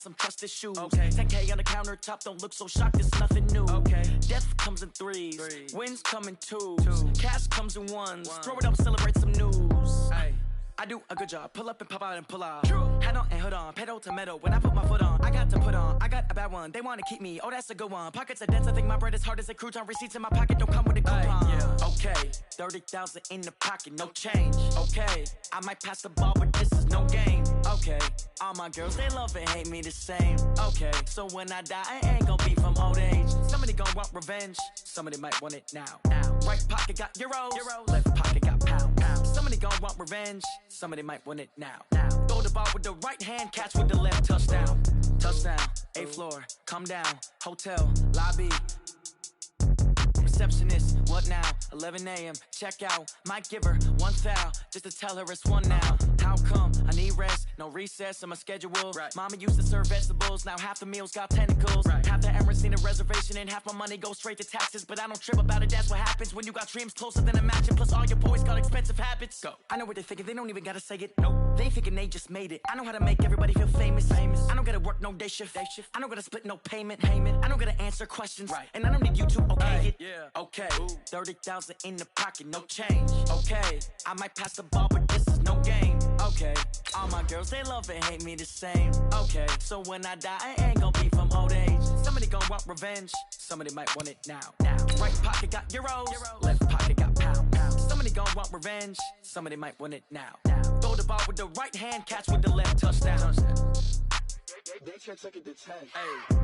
some trusted shoes. Okay. 10K on the countertop, don't look so shocked, it's nothing new. Okay. Death comes in threes. Wins come in twos. Cash comes in ones. Throw it up, celebrate some news. Ay. I do a good job. Pull up and pop out and pull out. True. Hat on and hood on. Pedal to metal. When I put my foot on, I got to put on. I got a bad one. They want to keep me. Oh, that's a good one. Pockets are dense. I think my bread is hard as a crouton. Receipts in my pocket don't come with a coupon. Yeah. Okay. 30,000 in the pocket. No change. Okay. I might pass the ball, but this is no game. Okay. All my girls, they love and hate me the same. Okay. So when I die, I ain't gonna be from old age. Somebody gonna want revenge. Somebody might want it now. Right pocket got euros. Left pocket got pounds. Somebody gonna want revenge. Somebody might want it now. Throw the ball with the right hand, catch with the left, touchdown. Touchdown, 8th floor, come down, hotel, lobby. Receptionist, what now? 11 a.m., check out. Might give her one foul, just to tell her it's one now. How come? I need rest, no recess on my schedule. Right. Mama used to serve vegetables, now half the meals got tentacles. Right. Half the Emirates need a reservation and half my money goes straight to taxes. But I don't trip about it, that's what happens when you got dreams closer than a mansion. Plus all your boys got expensive habits. Go. I know what they're thinking, they don't even gotta say it. Nope. They thinking they just made it. I know how to make everybody feel famous. I don't gotta work no day shift. I don't gotta split no payment. I don't gotta answer questions. Right. And I don't need you to okay it. Yeah. Okay. 30,000 in the pocket, no change. Okay. I might pass the ball, but this is no game. Okay. All my girls, they love and hate me the same. Okay. So when I die, I ain't gonna be from old age. Somebody gonna want revenge. Somebody might want it now. Right pocket got euros. Left pocket got pounds. Somebody gonna want revenge. Somebody might want it now. Throw the ball with the right hand, catch with the left, touchdown. They can't take it to 10. Hey.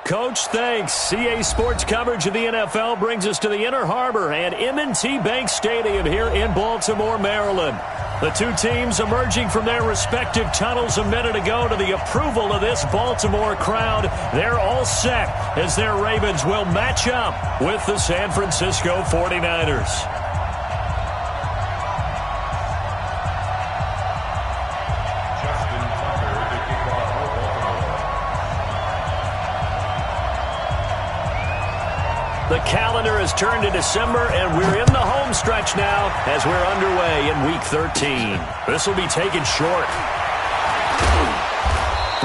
Coach, thanks. CA Sports coverage of the NFL brings us to the Inner Harbor and M&T Bank Stadium here in Baltimore, Maryland. The two teams emerging from their respective tunnels a minute ago to the approval of this Baltimore crowd. They're all set as their Ravens will match up with the San Francisco 49ers. The calendar has turned to December, and we're in the home stretch now as we're underway in Week 13. This will be taken short.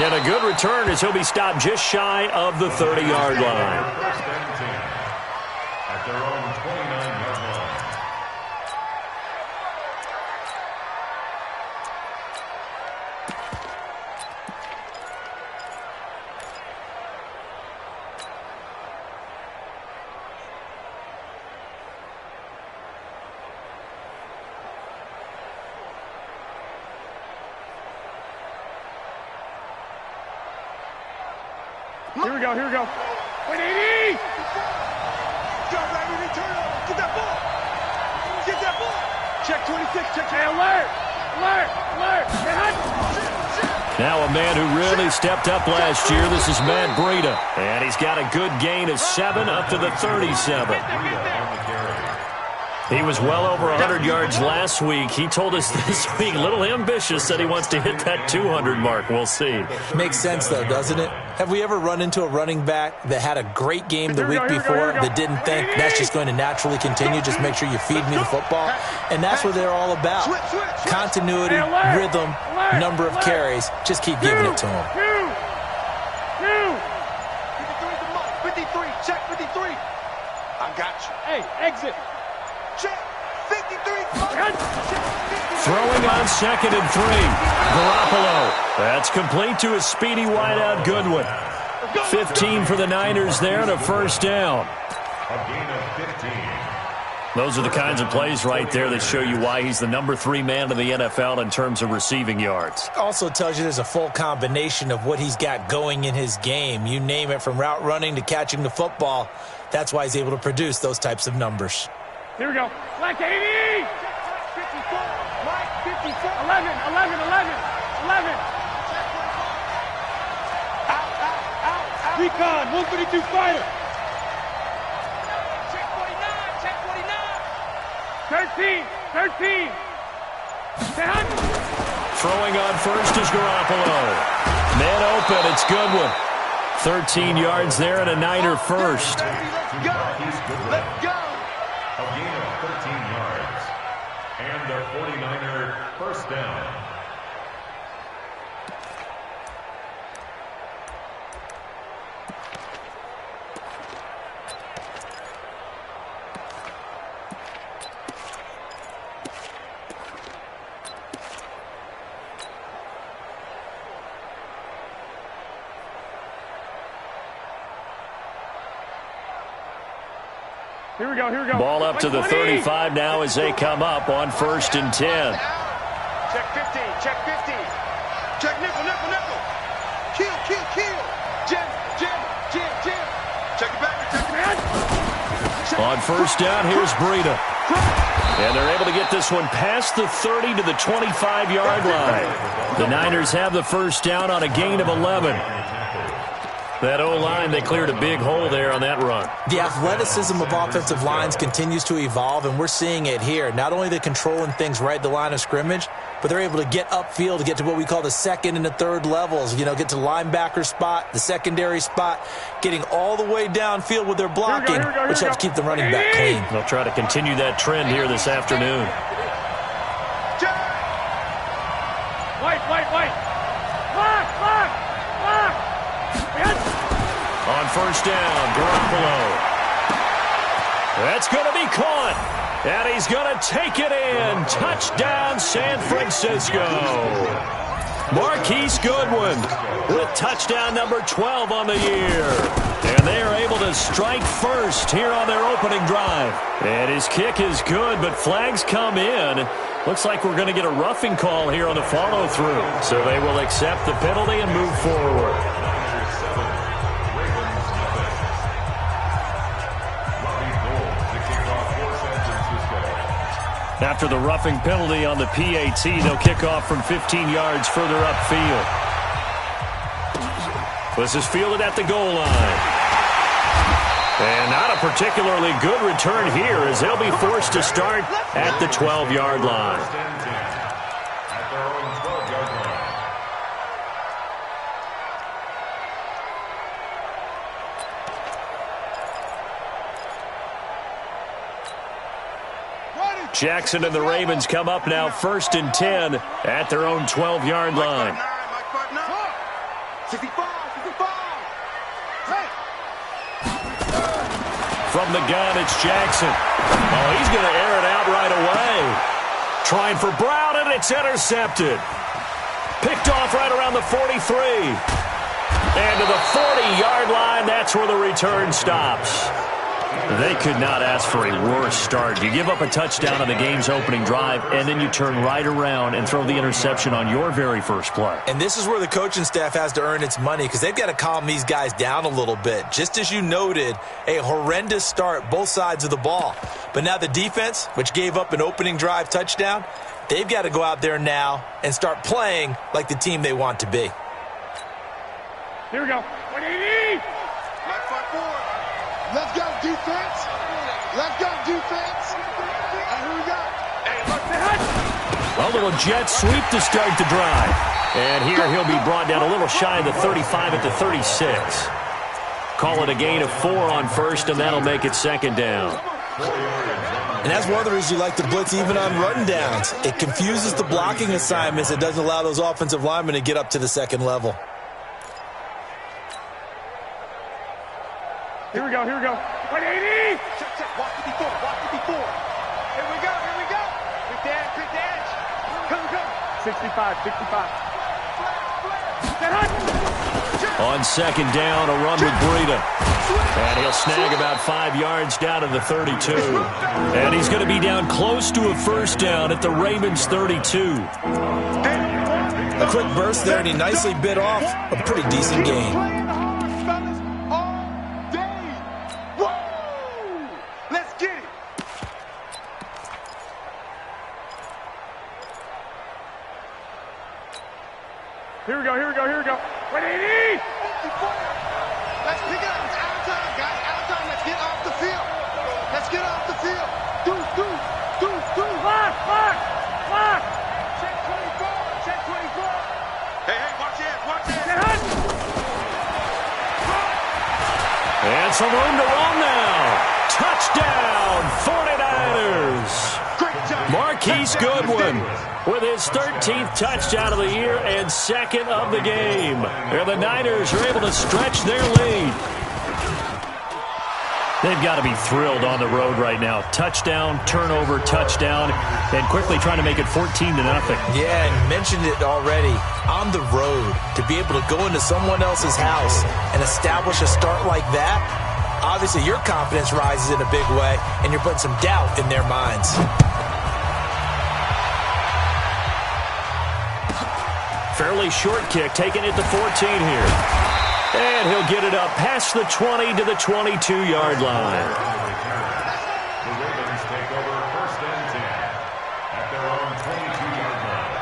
And a good return as he'll be stopped just shy of the 30-yard line. At their own 29-yard line. Here we go. Wait, 80! Got ready to turn over. Get that ball. Get that ball. Check 26. Check. Hey, alert! Now a man who really stepped up last year. This is Matt Breida. And he's got a good gain of 7 up to the 37. He was well over 100 yards last week. He told us this week, a little ambitious, that he wants to hit that 200 mark. We'll see. Makes sense, though, doesn't it? Have we ever run into a running back that had a great game the week before that didn't think that's just going to naturally continue? Just make sure you feed me the football. And that's what they're all about. Continuity, rhythm, number of carries. Just keep giving it to them. 53, check 53. I got you. Hey, exit. Check 53. Throwing on 2nd and 3. Garoppolo. That's complete to a speedy wideout Goodwin. 15 for the Niners there and a first down. A gain of 15. Those are the kinds of plays right there that show you why he's the number 3 man in the NFL in terms of receiving yards. Also tells you there's a full combination of what he's got going in his game. You name it, from route running to catching the football. That's why he's able to produce those types of numbers. Here we go. Black 80! 54. Black 54. 11. I recon, 132 fighter. Check 49, check 49. 13. Throwing on first is Garoppolo. Man open, it's Goodwin. 13 yards there and a Niner first. Let's go. Let's go. A gain of 13 yards. And the 49er first down. Here we go. Ball up to the 35 now as they come up on 1st and 10. Check 50, check 50. Check nickel. Kill. Jim. Check it back. On 1st down, here's Breida. And they're able to get this one past the 30 to the 25-yard line. The Niners have the first down on a gain of 11. That O-line, they cleared a big hole there on that run. The athleticism of offensive lines continues to evolve, and we're seeing it here. Not only the controlling things right at the line of scrimmage, but they're able to get upfield to get to what we call the second and the third levels. You know, get to the linebacker spot, the secondary spot, getting all the way downfield with their blocking, which helps keep the running back clean. They'll try to continue that trend here this afternoon. White. On 1st down, Garoppolo. That's going to be caught. And he's going to take it in. Touchdown, San Francisco. Marquise Goodwin with touchdown number 12 on the year. And they are able to strike first here on their opening drive. And his kick is good, but flags come in. Looks like we're going to get a roughing call here on the follow-through. So they will accept the penalty and move forward. After the roughing penalty on the PAT, they'll kick off from 15 yards further upfield. This is fielded at the goal line. And not a particularly good return here as they'll be forced to start at the 12-yard line. At their own 12-yard line. Jackson and the Ravens come up now 1st and 10 at their own 12-yard line. 65. From the gun, it's Jackson. Oh, he's going to air it out right away. Trying for Brown, and it's intercepted. Picked off right around the 43. And to the 40-yard line, that's where the return stops. They could not ask for a worse start. You give up a touchdown on the game's opening drive, and then you turn right around and throw the interception on your very first play. And this is where the coaching staff has to earn its money because they've got to calm these guys down a little bit. Just as you noted, a horrendous start, both sides of the ball. But now the defense, which gave up an opening drive touchdown, they've got to go out there now and start playing like the team they want to be. Here we go. 180. Let's go, defense. Let's go, defense. And here we go. A little jet sweep to start the drive. And here he'll be brought down a little shy of the 35 at the 36. Call it a gain of 4 on first, and that'll make it 2nd down. And that's one of the reasons you like to blitz even on run downs. It confuses the blocking assignments. It doesn't allow those offensive linemen to get up to the second level. Here we go. 180. Check. Watch it before. Here we go. Quick dash. Come. 65. On 2nd down, a run with Breida. And he'll snag about 5 yards down to the 32. And he's going to be down close to a first down at the Ravens 32. A quick burst there, and he nicely bit off a pretty decent gain. Here we go. 180. Let's got some room to run now. Touchdown, 49ers. Marquise Goodwin with his 13th touchdown of the year and second of the game. And the Niners are able to stretch their lead. They've got to be thrilled on the road right now. Touchdown, turnover, touchdown, and quickly trying to make it 14-0. Yeah, and mentioned it already. On the road, to be able to go into someone else's house and establish a start like that, obviously your confidence rises in a big way, and you're putting some doubt in their minds. Fairly short kick, taking it to 14 here. And he'll get it up past the 20 to the 22-yard line. The Ravens take over 1st and 10 at their own 22-yard line.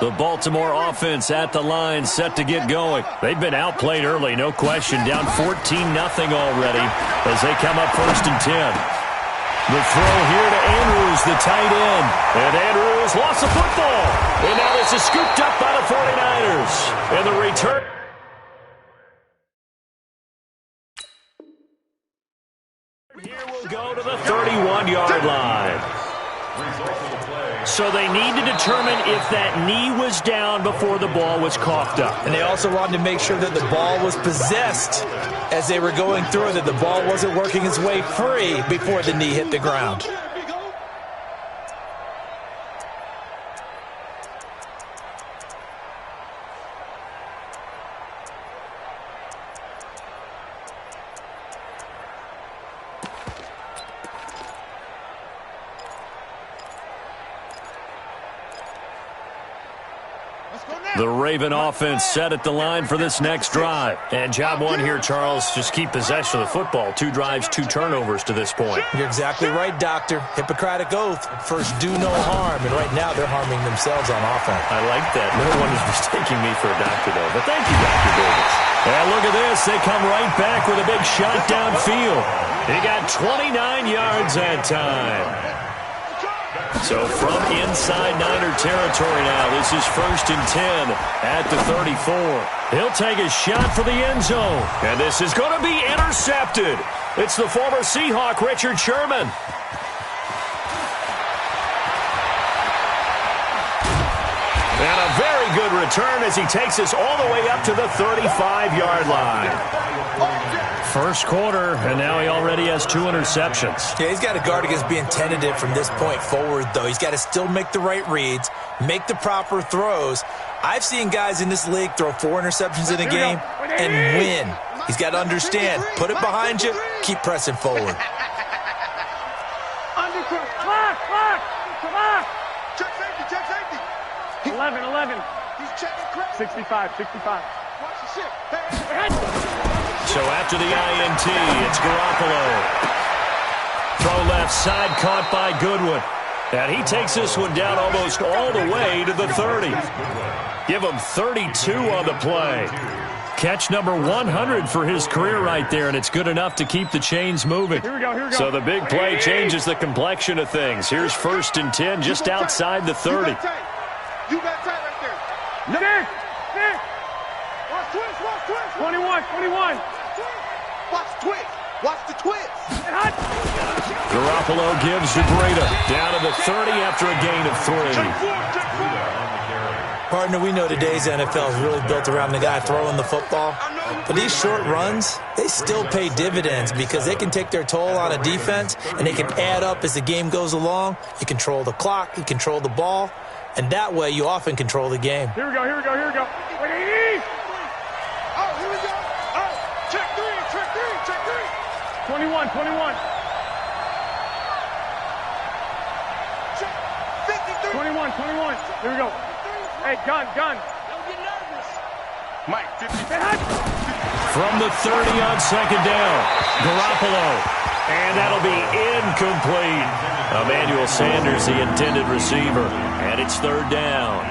The Baltimore offense at the line, set to get going. They've been outplayed early, no question. Down 14-0 already as they come up 1st and 10. The throw here to Andrews, the tight end. And Andrews lost the football. And now this is scooped up by the 49ers. And the return. Here we'll go to the 31-yard line. So they need to determine if that knee was down before the ball was coughed up. And they also wanted to make sure that the ball was possessed as they were going through, that the ball wasn't working its way free before the knee hit the ground. The Raven offense set at the line for this next drive. And job one here, Charles, just keep possession of the football. 2 drives, 2 turnovers to this point. You're exactly right, Doctor. Hippocratic oath. First, do no harm. And right now, they're harming themselves on offense. I like that. No one is mistaking me for a doctor, though. But thank you, Dr. Davis. And look at this. They come right back with a big shot downfield. He got 29 yards that time. So from inside Niner territory now, this is 1st and 10 at the 34. He'll take a shot for the end zone. And this is going to be intercepted. It's the former Seahawk, Richard Sherman. And a very good return as he takes us all the way up to the 35-yard line. First quarter, and now he already has 2 interceptions. Yeah, he's got to guard against being tentative from this point forward, though. He's got to still make the right reads, make the proper throws. I've seen guys in this league throw 4 interceptions in a game and win. He's got to understand, put it behind you, keep pressing forward. Check safety. 11. He's checking crack. 65. Watch the shit. So after the INT, it's Garoppolo. Throw left side, caught by Goodwin. And he takes this one down almost all the way to the 30. Give him 32 on the play. Catch number 100 for his career right there, and it's good enough to keep the chains moving. Here we go. So the big play changes the complexion of things. Here's 1st and 10 just outside the 30. You got tight right there. Nick. Watch twist. 21. Watch the twist. Garoppolo gives to Breda. Down to the 30 after a gain of 3. Partner, we know today's NFL is really built around the guy throwing the football. But these short runs, they still pay dividends because they can take their toll on a defense, and they can add up as the game goes along. You control the clock, you control the ball, and that way you often control the game. Here we go. Oh, here we go. Oh, check three. 21. Check 53. 21. Here we go. Hey, gun. Don't get nervous. Mike, 50. From the 30 on 2nd down, Garoppolo. And that'll be incomplete. Emmanuel Sanders, the intended receiver. And it's 3rd down.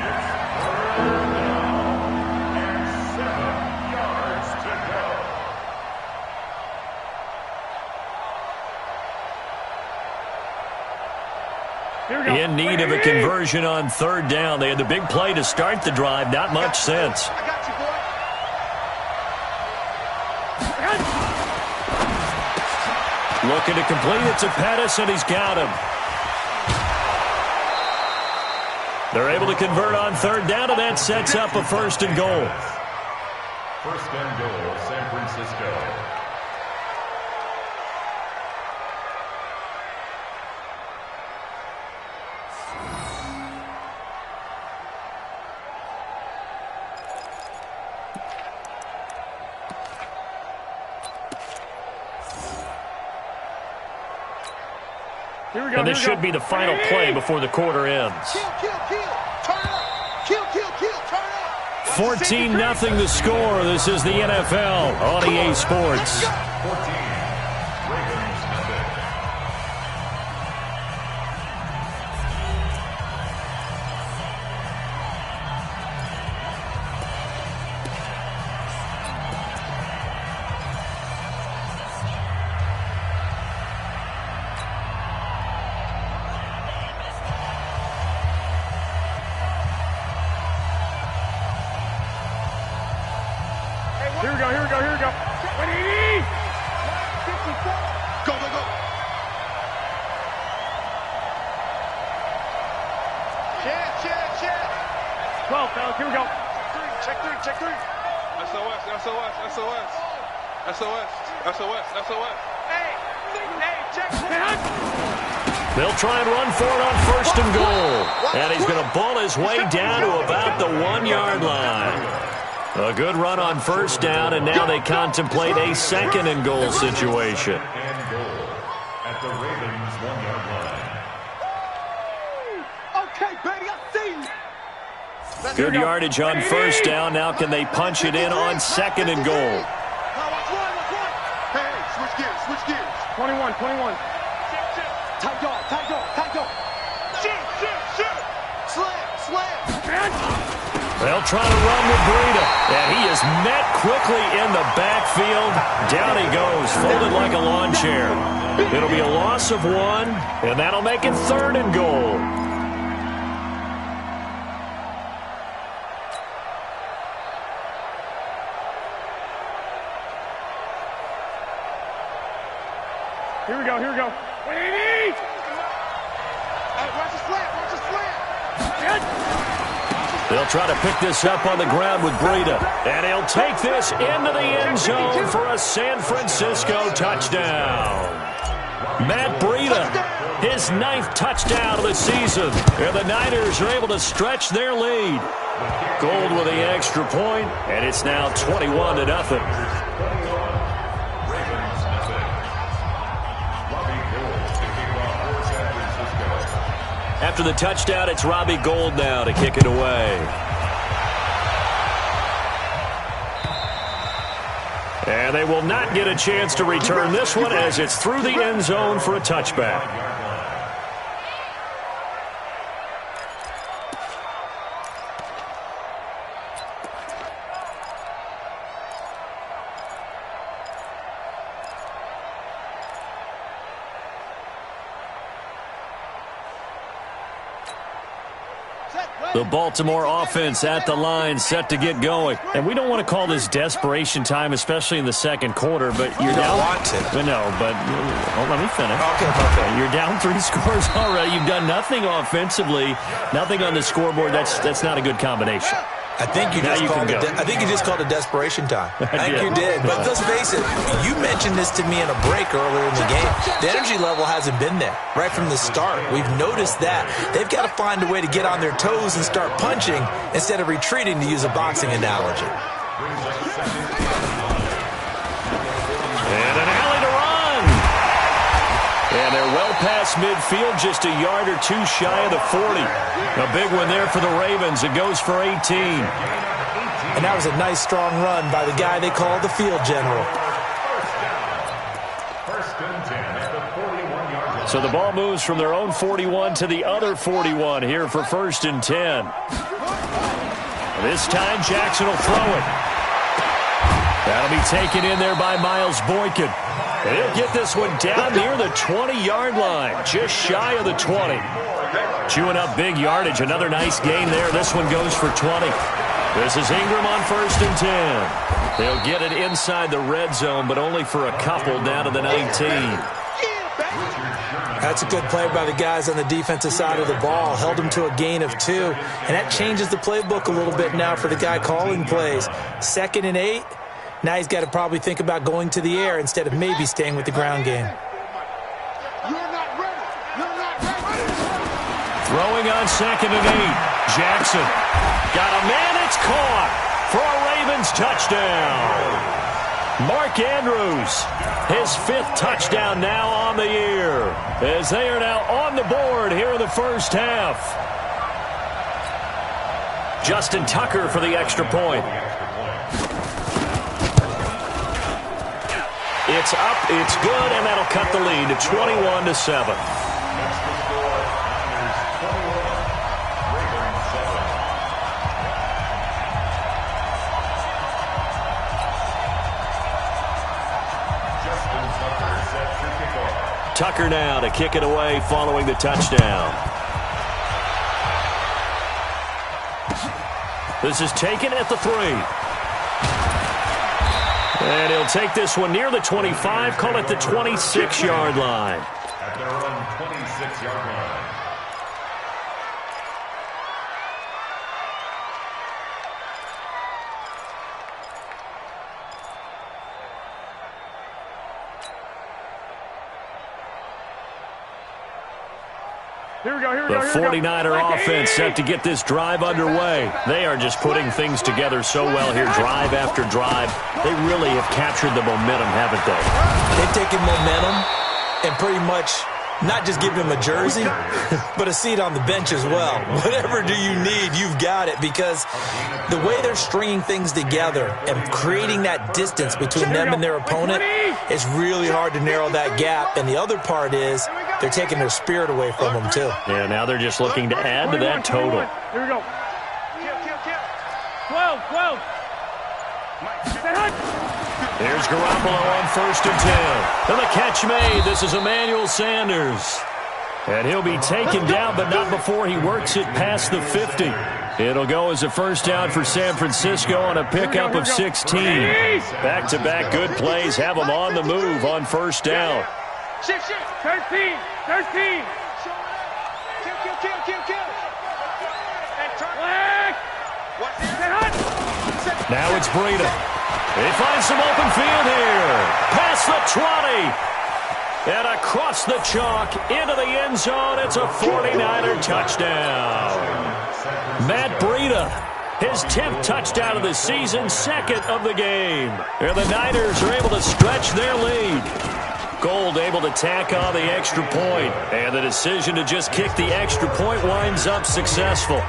need of a conversion on third down. They had the big play to start the drive. Not much sense. I got you, boy. Looking to complete it to Pettis, and he's got him. They're able to convert on third down, and that sets up a first and goal. First and goal, San Francisco. And this should be the final play before the quarter ends. Kill, kill, kill. Turn it up. Kill, kill, kill. Turn it up. 14-0 the score. This is the NFL on EA Sports. 14, Ravens nothing. Here we go. What do you need? 54. Go, go, go. Check. 12, fellas. Here we go. Check three. SOS. Hey, check. They'll try and run for it on first and goal. And he's going to ball his way down to about the 1-yard line. A good run on first down, and now they contemplate a second and goal situation. And goal at the Ravens 1-yard line. Okay, baby, I see you. Good yardage on first down. Now can they punch it in on second and goal? Now watch one. Hey, switch gears. 21. Tight dog. Shoot. Slam. They'll try to run with Breida, and he is met quickly in the backfield. Down he goes, folded like a lawn chair. It'll be a loss of 1, and that'll make it third and goal. Here we go. What do you need? Hey, watch the slam. They'll try to pick this up on the ground with Breida, and he'll take this into the end zone for a San Francisco touchdown. Matt Breida, his 9th touchdown of the season, and the Niners are able to stretch their lead. Gold with the extra point, and it's now 21-0. After the touchdown, it's Robbie Gould now to kick it away. And they will not get a chance to return this one as it's through the end zone for a touchback. The Baltimore offense at the line, set to get going. And we don't want to call this desperation time, especially in the second quarter, but you're down. Want to. No, but let me finish. Okay. You're down 3 scores already. You've done nothing offensively, nothing on the scoreboard. That's not a good combination. I think you just called it desperation time. I think you did. But let's face it, you mentioned this to me in a break earlier in the game. The energy level hasn't been there right from the start. We've noticed that. They've got to find a way to get on their toes and start punching instead of retreating, to use a boxing analogy. And an alley to run. And they're well past midfield, just a yard or two shy of the 40. A big one there for the Ravens. It goes for 18. And that was a nice, strong run by the guy they call the field general. First and 10 at the 41-yard line. So the ball moves from their own 41 to the other 41 here for first and 10. This time Jackson will throw it. That'll be taken in there by Miles Boykin. And he'll get this one down near the 20-yard line, just shy of the 20. Chewing up big yardage. Another nice gain there. This one goes for 20. This is Ingram on 1st and 10. They'll get it inside the red zone, but only for a couple down to the 19. That's a good play by the guys on the defensive side of the ball. Held them to a gain of 2. And that changes the playbook a little bit now for the guy calling plays. 2nd and 8. Now he's got to probably think about going to the air instead of maybe staying with the ground game. Throwing on 2nd and 8. Jackson got a man. It's caught for a Ravens touchdown. Mark Andrews, his 5th touchdown now on the year, as they are now on the board here in the first half. Justin Tucker for the extra point. It's up, it's good, and that'll cut the lead to 21-7. Tucker now to kick it away following the touchdown. This is taken at the 3. And he'll take this one near the 25, call it the 26-yard line. At their own 26-yard line. The 49er offense set to get this drive underway. They are just putting things together so well here, drive after drive. They really have captured the momentum, haven't they? They've taken momentum and pretty much not just given him a jersey, but a seat on the bench as well. Whatever do you need, you've got it, because the way they're stringing things together and creating that distance between them and their opponent, it's really hard to narrow that gap. And the other part is they're taking their spirit away from them, too. Yeah, now they're just looking to add to that total. Here we go. 12. Here's Garoppolo on 1st and 10. And the catch made. This is Emmanuel Sanders. And he'll be taken down, but not before he works it past the 50. It'll go as a first down for San Francisco on a pickup of 16. Back-to-back good plays have them on the move on 1st down. 13. Now it's Breida. He finds some open field here. Past the 20. And across the chalk into the end zone. It's a 49er touchdown. Matt Breida, his 10th touchdown of the season, 2nd of the game. And the Niners are able to stretch their lead. Gold able to tack on the extra point. And the decision to just kick the extra point winds up successful.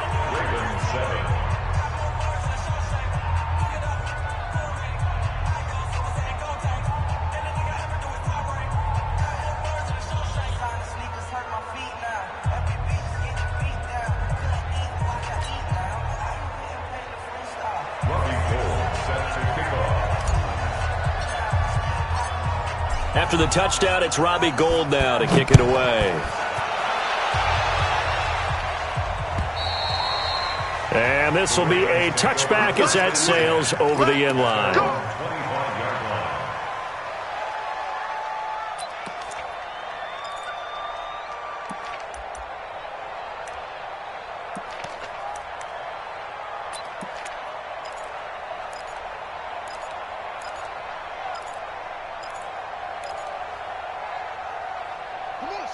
After the touchdown, it's Robbie Gould now to kick it away. And this will be a touchback as that sails over the end line.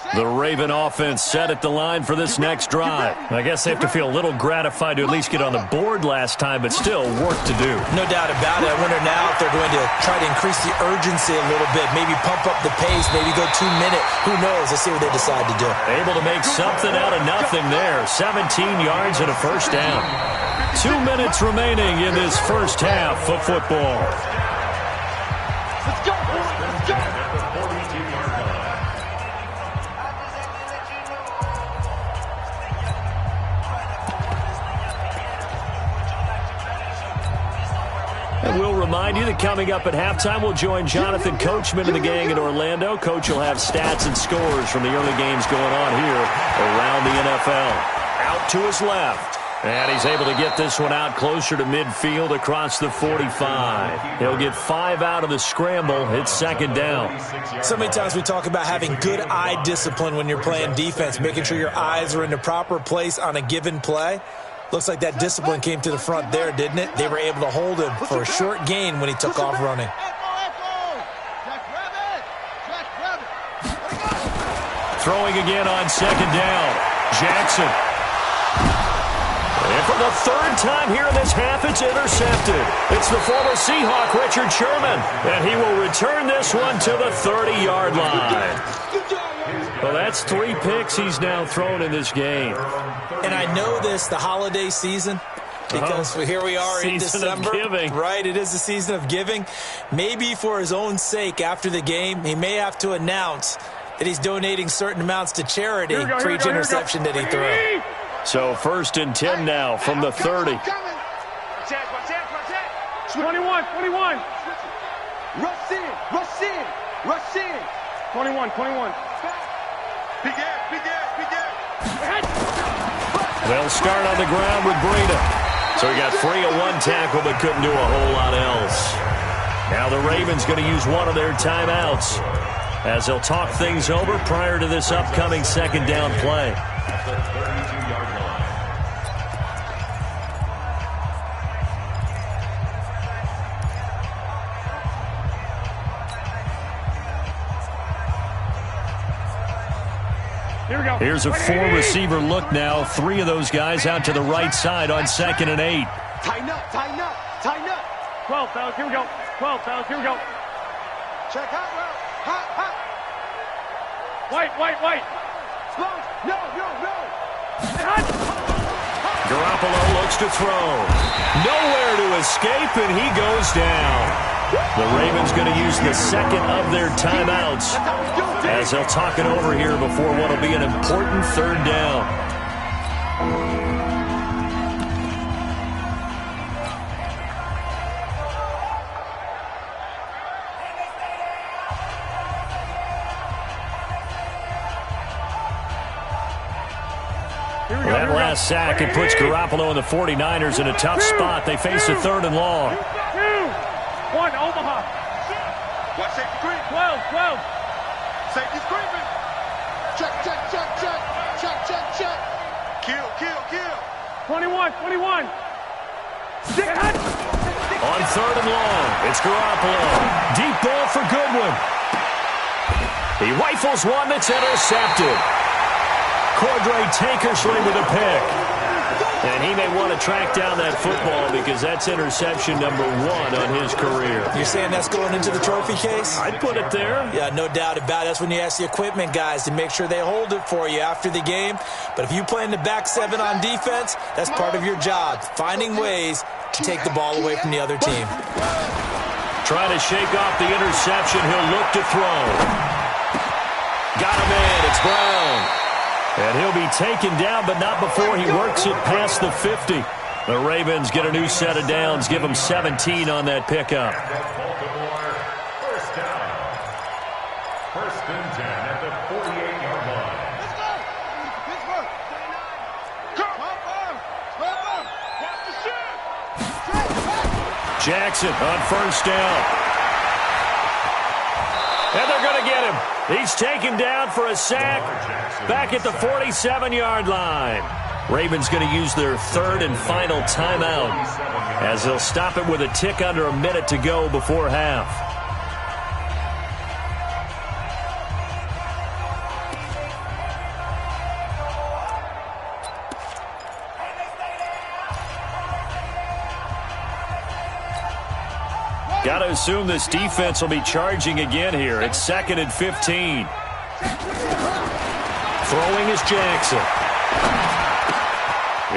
The Raven offense set at the line for this next drive. I guess they have to feel a little gratified to at least get on the board last time, but still work to do. No doubt about it. I wonder now if they're going to try to increase the urgency a little bit, maybe pump up the pace, maybe go 2 minute. Who knows? Let's see what they decide to do. Able to make something out of nothing there. 17 yards and a first down. 2 minutes remaining in this first half of football. Let's go, boys. Let's go. And we'll remind you that coming up at halftime, we'll join Jonathan Coachman and the gang in Orlando. Coach will have stats and scores from the early games going on here around the NFL. Out to his left. And he's able to get this one out closer to midfield across the 45. He'll get 5 out of the scramble. It's second down. So many times we talk about having good eye discipline when you're playing defense, making sure your eyes are in the proper place on a given play. Looks like that discipline came to the front there, didn't it? They were able to hold him for a short gain when he took off running. Throwing again on second down. Jackson. And for the third time here in this half, it's intercepted. It's the former Seahawk, Richard Sherman. And he will return this one to the 30-yard line. Well, that's 3 picks he's now thrown in this game. And I know this, the holiday season, because here we are in December. Right, it is the season of giving. Maybe for his own sake after the game, he may have to announce that he's donating certain amounts to charity for each interception that he throws. So 1st and 10 now from the 30. 21. 21. They'll start on the ground with Breida. So he got free of 1 tackle but couldn't do a whole lot else. Now the Ravens going to use one of their timeouts as they'll talk things over prior to this upcoming second down play. Here's a 4-receiver look now. 3 of those guys out to the right side on 2nd and 8. Tighten up. 12, fellas, here we go. Check out, hot. White. Slow. No. Garoppolo looks to throw. Nowhere to escape, and he goes down. The Ravens going to use the second of their timeouts as they'll talk it over here before what will be an important 3rd down. That last sack, it puts Garoppolo and the 49ers in a tough spot. They face a 3rd and long. 1, Omaha. Watch safety creep. 12. Safety's creeping. Check. Kill. 21. On 3rd and long, it's Garoppolo. Deep ball for Goodwin. He rifles one that's intercepted. Cordray Tankersley with a pick. And he may want to track down that football because that's interception number 1 on his career. You're saying that's going into the trophy case? I'd put it there. Yeah, no doubt about it. That's when you ask the equipment guys to make sure they hold it for you after the game. But if you play in the back 7 on defense, that's part of your job, finding ways to take the ball away from the other team. Trying to shake off the interception. He'll look to throw. Got him in. It's Brown. And he'll be taken down, but not before he works it past the 50. The Ravens get a new set of downs, give them 17 on that pickup. First down. 1st and 10 at the 48-yard line. Let's go. Pittsburgh. Come on. Jackson on 1st down. And they're going to get him. He's taken down for a sack back at the 47-yard line. Ravens going to use their 3rd and final timeout as they'll stop it with a tick under a minute to go before half. Got to assume this defense will be charging again here. It's 2nd and 15. Throwing is Jackson.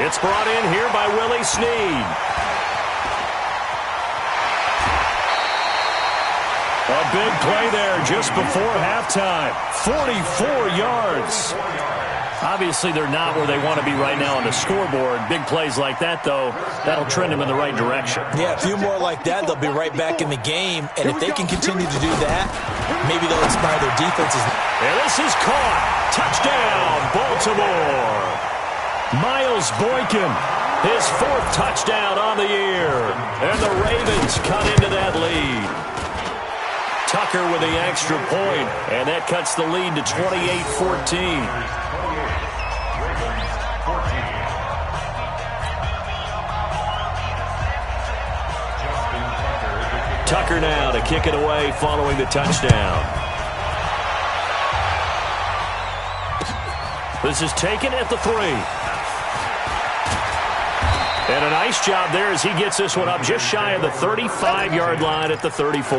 It's brought in here by Willie Snead. A big play there just before halftime. 44 yards. Obviously, they're not where they want to be right now on the scoreboard. Big plays like that, though, that'll trend them in the right direction. Yeah, a few more like that, they'll be right back in the game. And if they can continue to do that, maybe they'll inspire their defenses. And this is caught. Touchdown, Baltimore. Miles Boykin, his 4th touchdown on the year. And the Ravens cut into that lead. Tucker with the extra point, and that cuts the lead to 28-14. Tucker now to kick it away following the touchdown. This is taken at the 3. And a nice job there as he gets this one up just shy of the 35-yard line at the 34.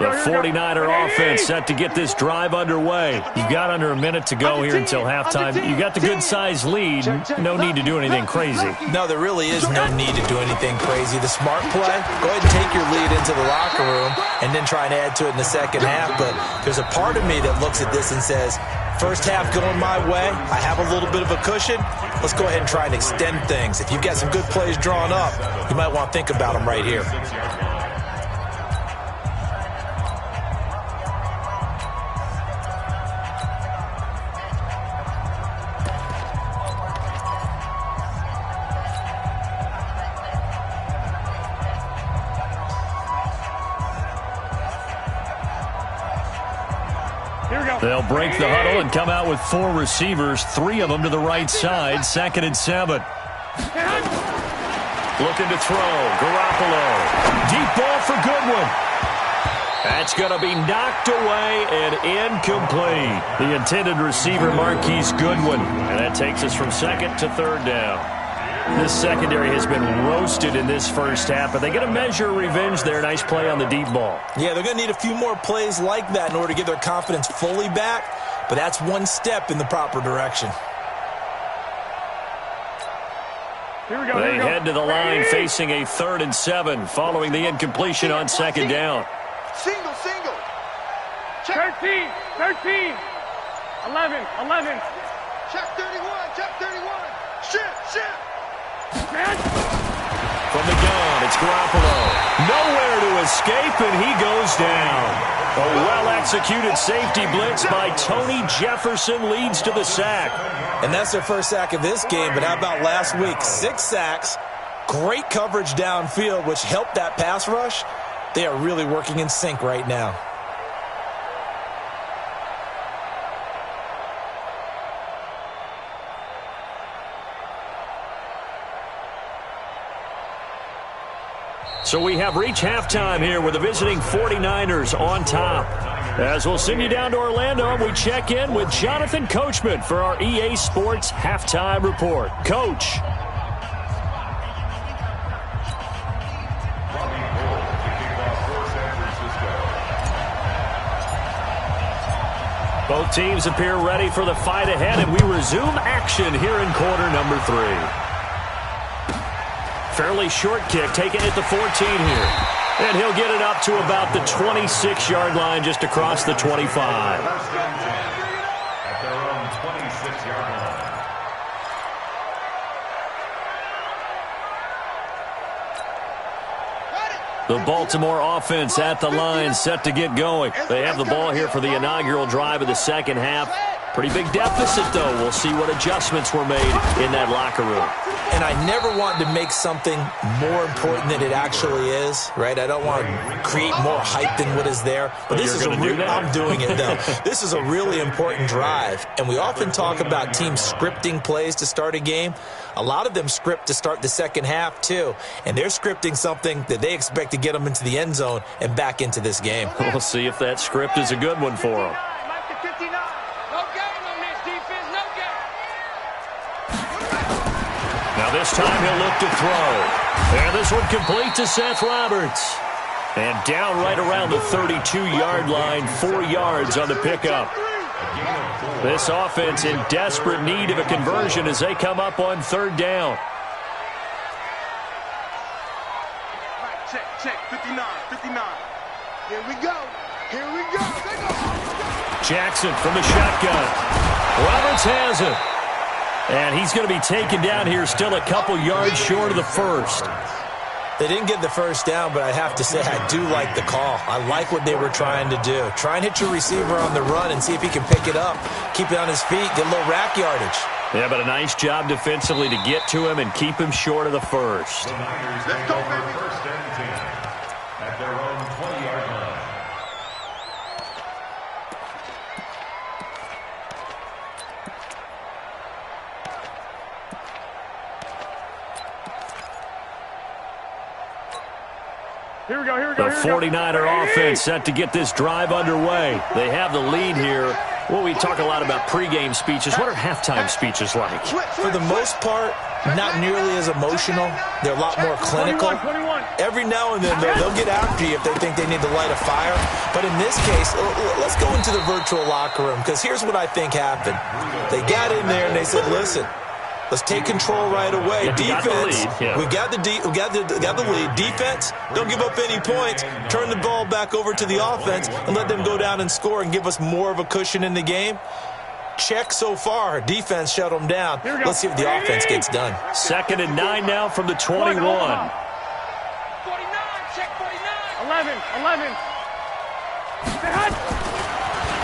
The 49er offense set to get this drive underway. You've got under a minute to go here until halftime. You got the good-sized lead. No need to do anything crazy. No, there really is no need to do anything crazy. The smart play, go ahead and take your lead into the locker room and then try and add to it in the second half. But there's a part of me that looks at this and says, first half going my way, I have a little bit of a cushion. Let's go ahead and try and extend things. If you've got some good plays drawn up, you might want to think about them right here. They'll break the huddle and come out with 4 receivers, 3 of them to the right side, 2nd and 7. Looking to throw, Garoppolo. Deep ball for Goodwin. That's going to be knocked away and incomplete. The intended receiver, Marquise Goodwin. And that takes us from 2nd to 3rd down. This secondary has been roasted in this first half, but they get a measure of revenge there. Nice play on the deep ball. Yeah, they're going to need a few more plays like that in order to get their confidence fully back, but that's one step in the proper direction. They head to the line facing a 3rd and 7 following the incompletion on 2nd down. Single. Check 13. 11. Check 31. Shit. From the gun, it's Garoppolo. Nowhere to escape, and he goes down. A well-executed safety blitz by Tony Jefferson leads to the sack. And that's their first sack of this game, but how about last week? 6 sacks, great coverage downfield, which helped that pass rush. They are really working in sync right now. So we have reached halftime here with the visiting 49ers on top. As we'll send you down to Orlando, we check in with Jonathan Coachman for our EA Sports Halftime Report. Coach. Both teams appear ready for the fight ahead, and we resume action here in quarter number 3. Fairly short kick taken at the 14 here. And he'll get it up to about the 26-yard line just across the 25. At their own 26-yard line. The Baltimore offense at the line set to get going. They have the ball here for the inaugural drive of the second half. Pretty big deficit, though. We'll see what adjustments were made in that locker room. And I never want to make something more important than it actually is, right? I don't want to create more hype than what is there. But this is I'm doing it, though. This is a really important drive. And we often talk about teams scripting plays to start a game. A lot of them script to start the second half, too. And they're scripting something that they expect to get them into the end zone and back into this game. We'll see if that script is a good one for them. Now this time he'll look to throw. And this one complete to Seth Roberts. And down right around the 32-yard line, 4 yards on the pickup. This offense in desperate need of a conversion as they come up on 3rd down. Check, 59. Here we go. Jackson from the shotgun. Roberts has it. And he's going to be taken down here still a couple yards short of the first. They didn't get the first down, but I have to say I do like the call. I like what they were trying to do. Try and hit your receiver on the run and see if he can pick it up. Keep it on his feet, get a little rack yardage. Yeah, but a nice job defensively to get to him and keep him short of the first. The Niners take over 1st and 10 at their own 20-yard line. Here we go. The 49er offense set to get this drive underway. They have the lead here. Well, we talk a lot about pregame speeches. What are halftime speeches like? For the most part, not nearly as emotional. They're a lot more clinical. 21. Every now and then, they'll get after you if they think they need to light a fire. But in this case, let's go into the virtual locker room, because here's what I think happened. They got in there and they said, listen, let's take control right away. Defense, we got the lead. Defense, don't give up any points. Turn the ball back over to the offense and let them go down and score and give us more of a cushion in the game. Check so far. Defense shut them down. Let's see if the offense gets done. 2nd and 9 now from the 21. 49, check 49. 11.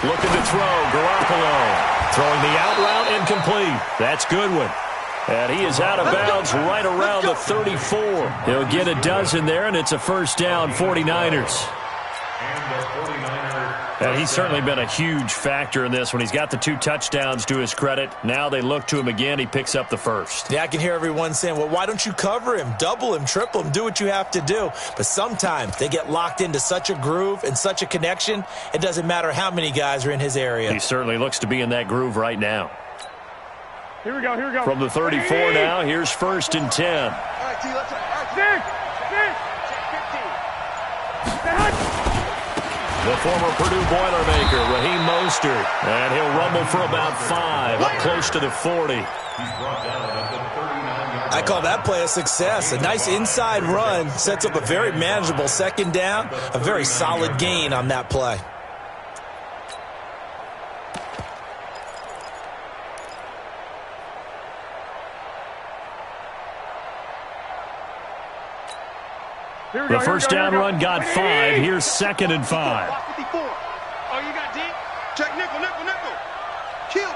Looking to throw, Garoppolo. Throwing the out route incomplete. That's Goodwin. And he is out of bounds right around the 34. He'll get a dozen there, and it's a 1st down, 49ers. And he's certainly been a huge factor in this when he's got the 2 touchdowns to his credit. Now they look to him again. He picks up the first. Yeah, I can hear everyone saying, well, why don't you cover him, double him, triple him, do what you have to do. But sometimes they get locked into such a groove and such a connection, it doesn't matter how many guys are in his area. He certainly looks to be in that groove right now. Here we go. From the 34 now, here's 1st and 10. All right, T, let's go. The former Purdue Boilermaker, Raheem Mostert. And he'll rumble for about 5, up close to the 40. I call that play a success. A nice inside run sets up a very manageable 2nd down, a very solid gain on that play. The 1st down run got 5. Here's 2nd and 5. 54. Oh, you got deep? Check nickel. Kill.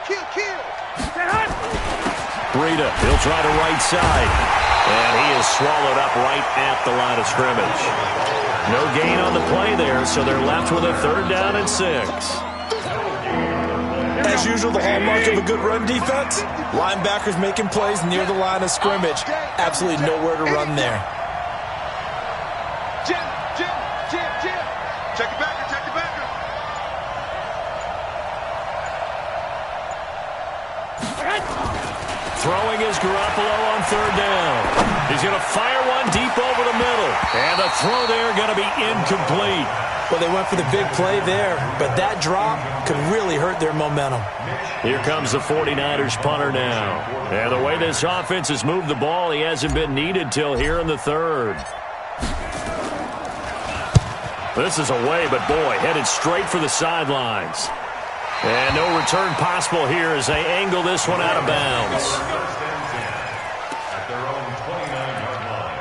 Breida, he'll try to right side. And he is swallowed up right at the line of scrimmage. No gain on the play there, so they're left with a 3rd down and 6. As usual, the hallmark of a good run defense, linebackers making plays near the line of scrimmage. Absolutely nowhere to run there. Jim. Check the backer. Throwing is Garoppolo on 3rd down. He's going to fire one deep over the middle. And the throw there going to be incomplete. Well, they went for the big play there, but that drop could really hurt their momentum. Here comes the 49ers punter now. And the way this offense has moved the ball, he hasn't been needed till here in the 3rd. This is away, but boy, headed straight for the sidelines. And no return possible here as they angle this one out of bounds. At their own 29-yard line.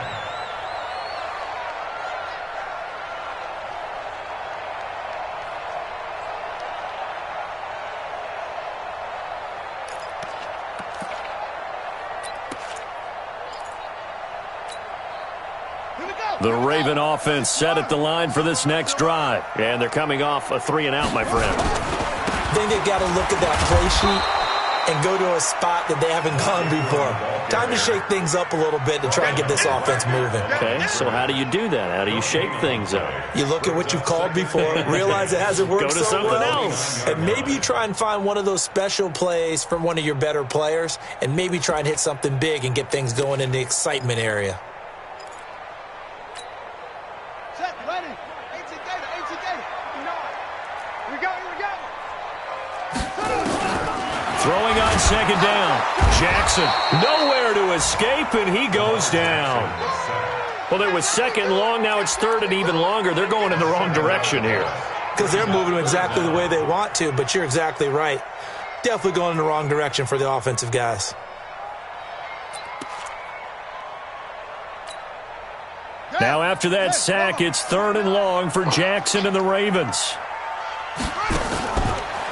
The Raven offense set at the line for this next drive. And they're coming off a 3-and-out, my friend. I think they've got to look at that play sheet and go to a spot that they haven't gone before. Time to shake things up a little bit to try and get this offense moving. Okay, so how do you do that? How do you shake things up? You look at what you've called before, realize it hasn't worked Go to so something well, else. and maybe you try and find one of those special plays from one of your better players, and maybe try and hit something big and get things going in the excitement area. Throwing on second down. Jackson nowhere to escape, and he goes down. Well, it was second and long. Now it's third and even longer. They're going in the wrong direction here. Because they're moving exactly the way they want to, but you're exactly right. Definitely going in the wrong direction for the offensive guys. Now after that sack, it's third and long for Jackson and the Ravens.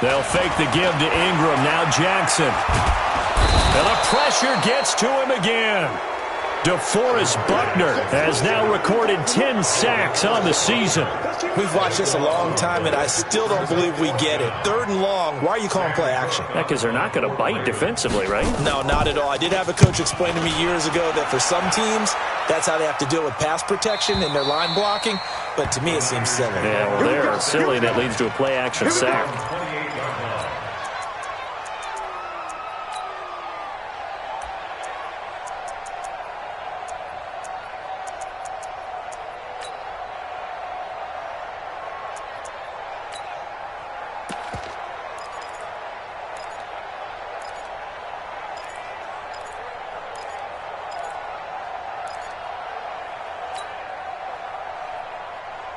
They'll fake the give to Ingram. Now Jackson. And the pressure gets to him again. DeForest Buckner has now recorded 10 sacks on the season. We've watched this a long time, and I still don't believe we get it. Third and long, why are you calling play action? Yeah, because they're not going to bite defensively, right? No, not at all. I did have a coach explain to me years ago that for some teams, that's how they have to deal with pass protection and their line blocking. But to me, it seems silly. Yeah, well, they're silly, and that leads to a play action sack.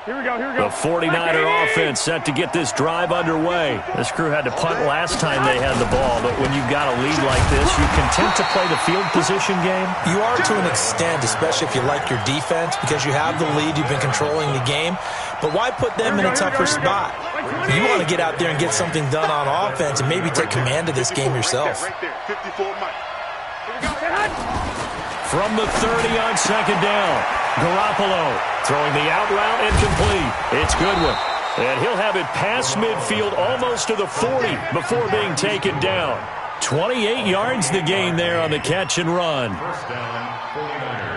Here we go, here we go. The 49er offense set to get this drive underway. This crew had to punt last time they had the ball, but when you've got a lead like this, you content to play the field position game? You are to an extent, especially if you like your defense, because you have the lead, you've been controlling the game. But why put them in a tougher spot? You want to get out there and get something done on offense and maybe take command of this game yourself. Right there, 54 Mike. From the 30 on second down, Garoppolo throwing the out route incomplete. It's Goodwin. And he'll have it past midfield almost to the 40 before being taken down. 28 yards the gain there on the catch and run. First down, 49ers.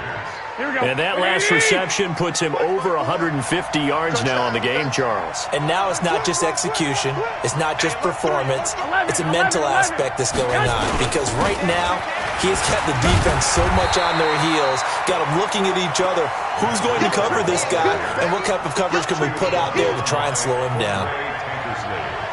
And that last reception puts him over 150 yards now on the game, Charles. And now it's not just execution. It's not just performance. It's a mental aspect that's going on. Because right now, he has kept the defense so much on their heels, got them looking at each other. Who's going to cover this guy, and what type of coverage can we put out there to try and slow him down?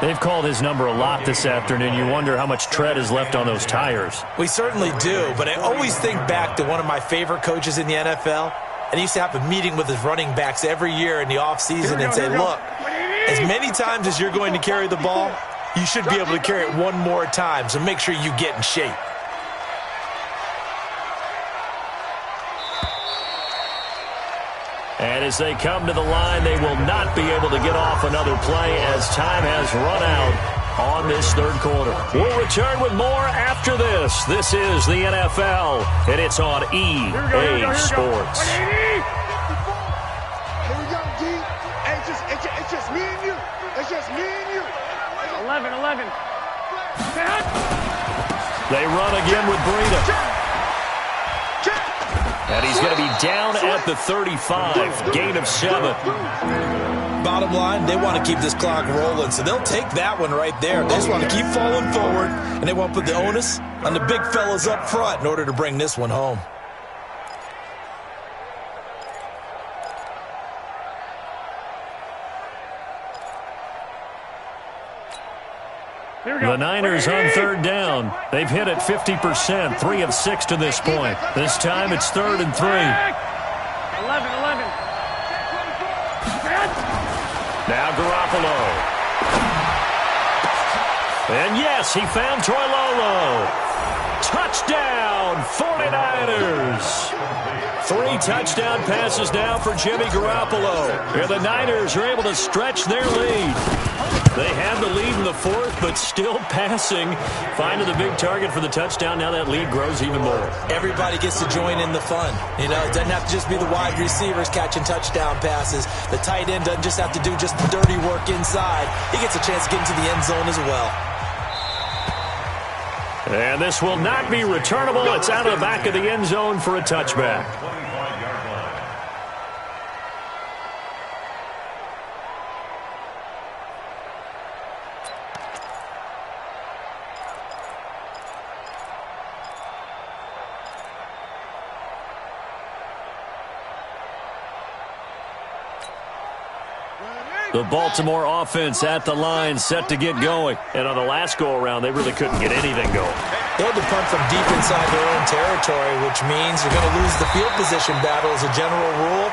They've called his number a lot this afternoon. You wonder how much tread is left on those tires. We certainly do, but I always think back to one of my favorite coaches in the NFL, and he used to have a meeting with his running backs every year in the offseason and say, look, as many times as you're going to carry the ball, you should be able to carry it one more time, so make sure you get in shape. And as they come to the line, they will not be able to get off another play as time has run out on this third quarter. We'll return with more after this. This is the NFL, and it's on EA Sports. Here we go, G. Hey, it's just me and you. It's just me and you. 11. They run again with Breida. And he's going to be down at the 35, gain of 7. Bottom line, they want to keep this clock rolling, so they'll take that one right there. They just want to keep falling forward, and they want to put the onus on the big fellas up front in order to bring this one home. The Niners on third down. They've hit it 50%, 3 of 6 to this point. This time it's 3rd and 3. 11. Now Garoppolo. And yes, he found Troilolo. Touchdown, 49ers. 3 touchdown passes now for Jimmy Garoppolo. And the Niners are able to stretch their lead. They had the lead in the 4th, but still passing. Finding the big target for the touchdown. Now that lead grows even more. Everybody gets to join in the fun. You know, it doesn't have to just be the wide receivers catching touchdown passes. The tight end doesn't just have to do just the dirty work inside. He gets a chance to get into the end zone as well. And this will not be returnable. It's out of the back of the end zone for a touchback. The Baltimore offense at the line, set to get going. And on the last go-around, they really couldn't get anything going. They had to punt from deep inside their own territory, which means you're going to lose the field position battle as a general rule.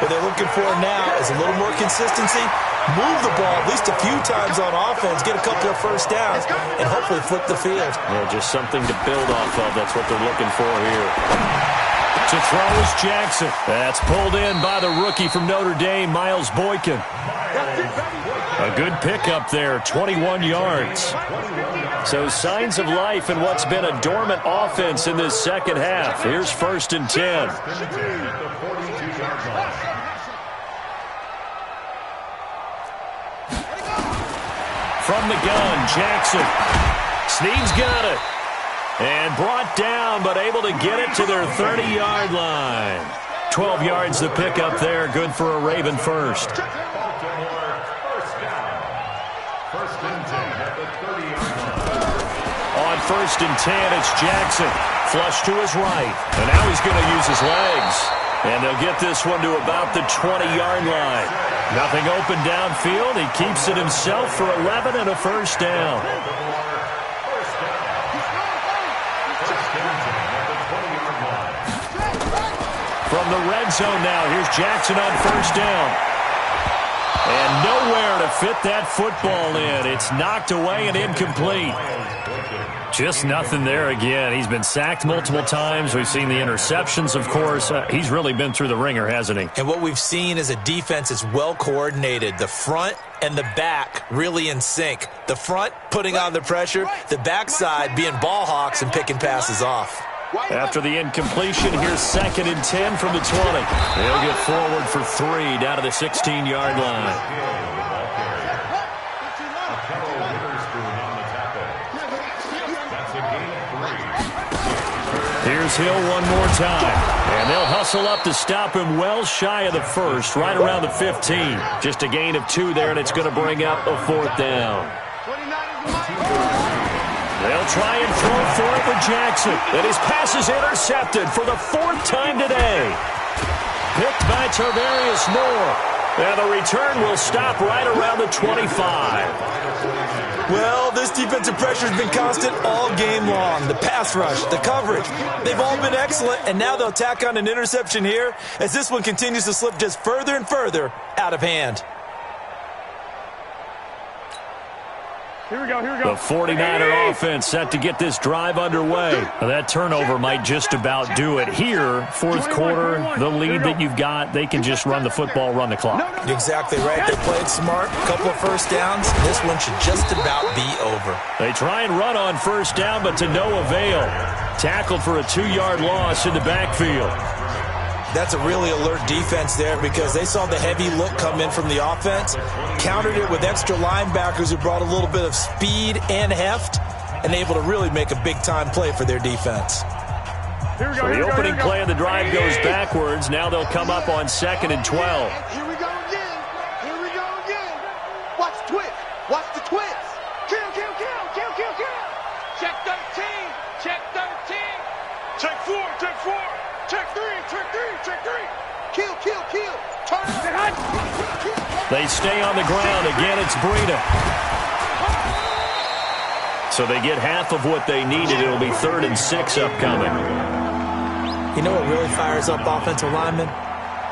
What they're looking for now is a little more consistency, move the ball at least a few times on offense, get a couple of first downs, and hopefully flip the field. Yeah, just something to build off of. That's what they're looking for here. To throw is Jackson. That's pulled in by the rookie from Notre Dame, Miles Boykin. A good pickup there, 21 yards. So signs of life in what's been a dormant offense in this second half. Here's 1st and 10. From the gun, Jackson. Snead's got it. And brought down, but able to get it to their 30-yard line. 12 yards to pick up there. Good for a Raven first. On 1st and 10, it's Jackson. Flush to his right. And now he's going to use his legs. And they'll get this one to about the 20-yard line. Nothing open downfield. He keeps it himself for 11 and a first down. From the red zone now, here's Jackson on 1st down. And nowhere to fit that football in. It's knocked away and incomplete. Just nothing there again. He's been sacked multiple times. We've seen the interceptions, of course. He's really been through the ringer, hasn't he? And what we've seen is a defense that's well coordinated. The front and the back really in sync. The front putting on the pressure, the backside being ball hawks and picking passes off. After the incompletion, here's 2nd and 10 from the 20. They'll get forward for 3 down to the 16-yard line. Here's Hill one more time. And they'll hustle up to stop him well shy of the first, right around the 15. Just a gain of 2 there, and it's going to bring up a 4th down. They'll try and throw for it with Jackson. And his pass is intercepted for the 4th time today. Picked by Tarvarius Moore. And the return will stop right around the 25. Well, this defensive pressure has been constant all game long. The pass rush, the coverage, they've all been excellent, and now they'll tack on an interception here as this one continues to slip just further and further out of hand. Here we go, here we go. The 49er offense set to get this drive underway. Now, that turnover might just about do it. Here, 4th quarter, the lead that you've got, they can just run the football, run the clock. Exactly right. They played smart, a couple of first downs. This one should just about be over. They try and run on 1st down, but to no avail. Tackled for a 2-yard loss in the backfield. That's a really alert defense there because they saw the heavy look come in from the offense, countered it with extra linebackers who brought a little bit of speed and heft, and able to really make a big-time play for their defense. Here we go, so the opening play of the drive goes backwards. Now they'll come up on 2nd and 12. Here we go again. Here we go again. Watch the twist. Watch the twist. Kill, kill, kill, kill, kill, kill. Check 13. Check 13. Check 4. Check 4. Check 3. Check 3. Check 3. Kill, kill, kill. Turn it. They stay on the ground. Again, it's Breida. So they get half of what they needed. It'll be 3rd and 6 upcoming. You know what really fires up offensive linemen?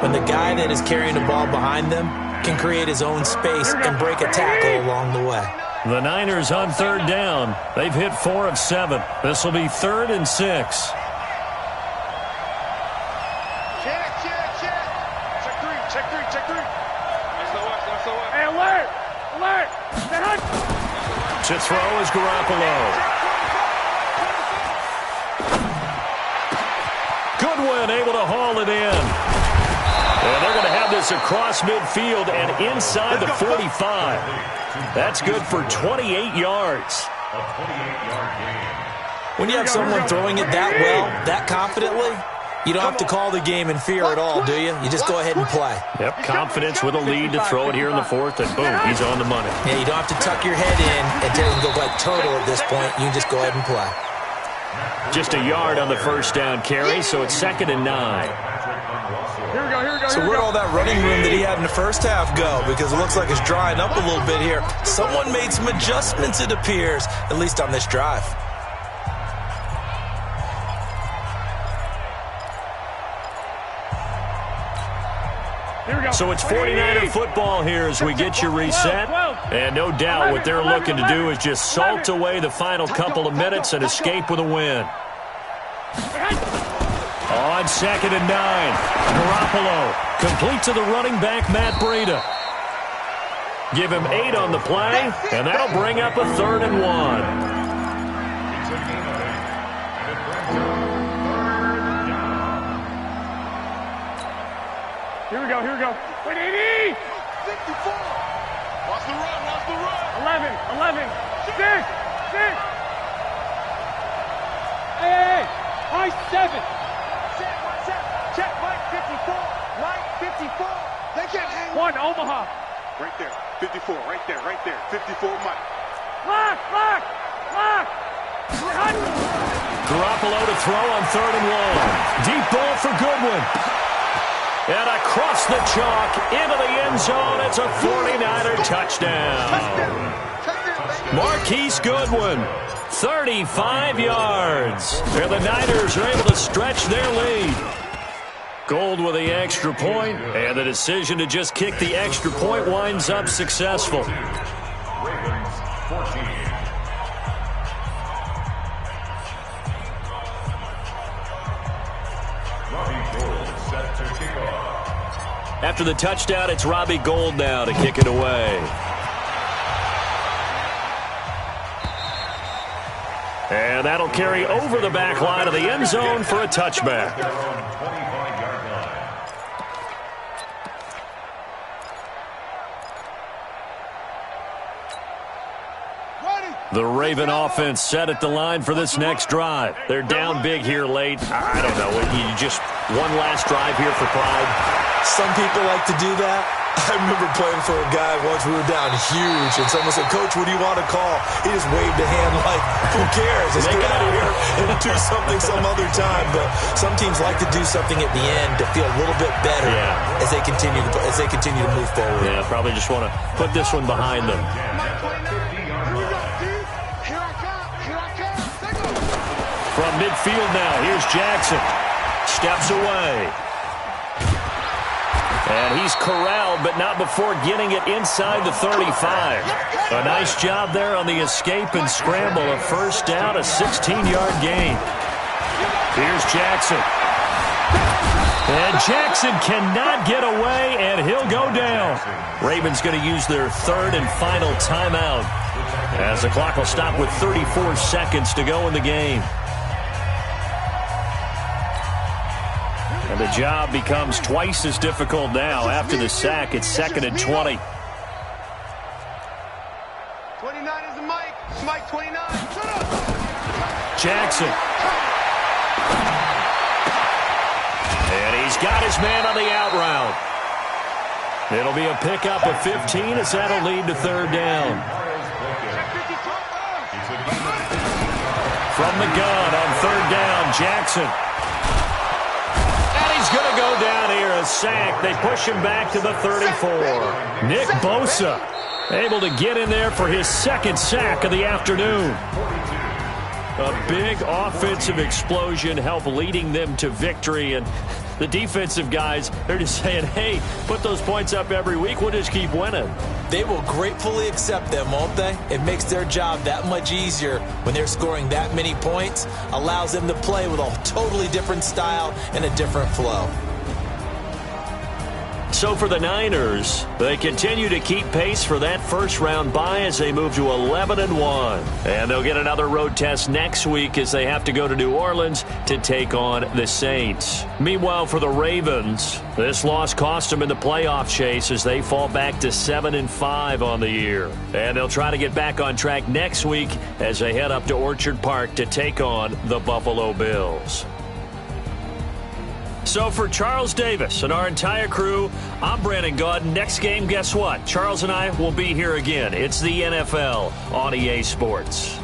When the guy that is carrying the ball behind them can create his own space and break a tackle along the way. The Niners on 3rd down. They've hit 4 of 7. This will be 3rd and 6. To throw is Garoppolo. Goodwin able to haul it in. And they're going to have this across midfield and inside the 45. That's good for 28 yards. When you have someone throwing it that well, that confidently, you don't have to call the game in fear at all, do you? You just go ahead and play. Yep, confidence with a lead to throw it here in the 4th, and boom, he's on the money. Yeah, you don't have to tuck your head in and tell him to go like turtle at this point. You can just go ahead and play. Just a yard on the 1st down carry, so it's 2nd and 9. So where'd all that running room that he had in the first half go? Because it looks like it's drying up a little bit here. Someone made some adjustments, it appears, at least on this drive. So it's 49er football here as we get you reset. And no doubt what they're looking to do is just salt away the final couple of minutes and escape with a win. On 2nd and 9, Garoppolo complete to the running back, Matt Breida. Give him 8 on the play, and that'll bring up a 3rd and 1. Here we go. Wait, 80! 54! Watch the run, 11, 6! Hey! High 7! Check, Mike 54! Mike 54! They can't hang 1, Omaha! Right there, 54, right there, 54, Mike. Lock! Garoppolo to throw on 3rd and 1. Deep ball for Goodwin. And across the chalk into the end zone. It's a 49er touchdown. Marquise Goodwin, 35 yards. And the Niners are able to stretch their lead. Gold with the extra point, and the decision to just kick the extra point winds up successful. Ravens 14. After the touchdown, it's Robbie Gould now to kick it away. And that'll carry over the back line of the end zone for a touchback. The Raven offense set at the line for this next drive. They're down big here late. I don't know. You just one last drive here for pride. Some people like to do that. I remember playing for a guy once. We were down huge, and someone said, "Coach, what do you want to call?" He just waved a hand like, "Who cares? Let's get out of here and do something some other time." But some teams like to do something at the end to feel a little bit better as they continue to move forward. Yeah, probably just want to put this one behind them. From midfield now, here's Jackson. Steps away. And he's corralled, but not before getting it inside the 35. A nice job there on the escape and scramble. A first down, a 16-yard gain. Here's Jackson. And Jackson cannot get away, and he'll go down. Ravens going to use their 3rd and final timeout, as the clock will stop with 34 seconds to go in the game. And the job becomes twice as difficult now. After the sack, it's 2nd and 20. 29 is the Mike. It's Mike 29. Jackson. And he's got his man on the out route. It'll be a pickup of 15 as that'll lead to 3rd down. From the gun on 3rd down, Jackson. He's going to go down here, a sack. They push him back to the 34. Nick Bosa able to get in there for his 2nd sack of the afternoon. A big offensive explosion helped leading them to victory. And the defensive guys, they're just saying, hey, put those points up every week. We'll just keep winning. They will gratefully accept them, won't they? It makes their job that much easier when they're scoring that many points. Allows them to play with a totally different style and a different flow. So for the Niners, they continue to keep pace for that first-round bye as they move to 11-1. And they'll get another road test next week as they have to go to New Orleans to take on the Saints. Meanwhile, for the Ravens, this loss cost them in the playoff chase as they fall back to 7-5 on the year. And they'll try to get back on track next week as they head up to Orchard Park to take on the Buffalo Bills. So for Charles Davis and our entire crew, I'm Brandon Gaudin. Next game, guess what? Charles and I will be here again. It's the NFL on EA Sports.